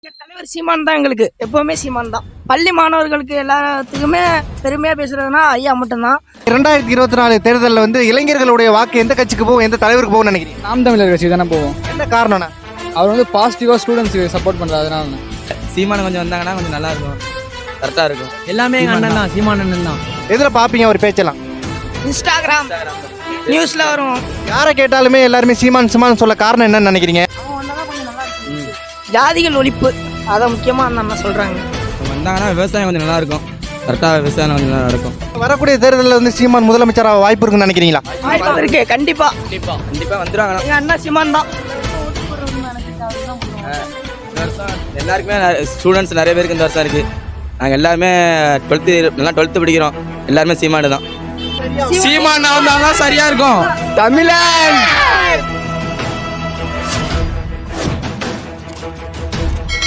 தலைவர் சீமான் தான். எங்களுக்கு எப்பவுமே சீமான் தான். பள்ளி மாணவர்களுக்கு எல்லாத்துக்குமே பெருமையா பேசுறதுன்னா ஐயா மட்டும்தான். 2024 தேர்தலில் வந்து இளைஞர்களுடைய வாக்கு எந்த கட்சிக்கு போகும், எந்த தலைவருக்கு போகும் நினைக்கிறீங்க? நாம் தமிழர் கட்சி தானே போவோம். என்ன காரணம்னா அவர் வந்து பாசிட்டிவாக ஸ்டூடெண்ட்ஸுக்கு சப்போர்ட் பண்ணுறது. அதனால சீமானம் கொஞ்சம் வந்தாங்கன்னா கொஞ்சம் நல்லா இருக்கும், கரெக்டாக இருக்கும். எல்லாமே எங்கள் அண்ணன் தான், சீமான் அண்ணன் தான். எதில் பார்ப்பீங்க அவர் பேச்செல்லாம்? இன்ஸ்டாகிராம் நியூஸ்ல வரும். யாரை கேட்டாலுமே எல்லாருமே சீமான் சீமான் சொல்ல காரணம் என்னன்னு நினைக்கிறீங்க? ஜாதிகள் ஒழிப்பு அதை முக்கியமா அந்த அண்ணா சொல்றாங்க. வந்தாங்கன்னா விவசாயம் கொஞ்சம் நல்லா இருக்கும், கரெக்டாக விவசாயம் கொஞ்சம் நல்லா இருக்கும். வரக்கூடிய தேர்தலில் வந்து சீமான் முதலமைச்சராக வாய்ப்பு இருக்குன்னு நினைக்கிறீங்களா? வாய்ப்பு இருக்கு, கண்டிப்பா கண்டிப்பாக வந்துடுவாங்க. எங்க அண்ணா சீமான் தான். எல்லாருக்குமே ஸ்டூடெண்ட்ஸ் நிறைய பேருக்கு இந்த வருஷம் இருக்குது. நாங்கள் எல்லாருமே 12th படிக்கிறோம். எல்லாருமே சீமானு தான். சீமான் வந்தால் தான் சரியாக இருக்கும். தமிழன்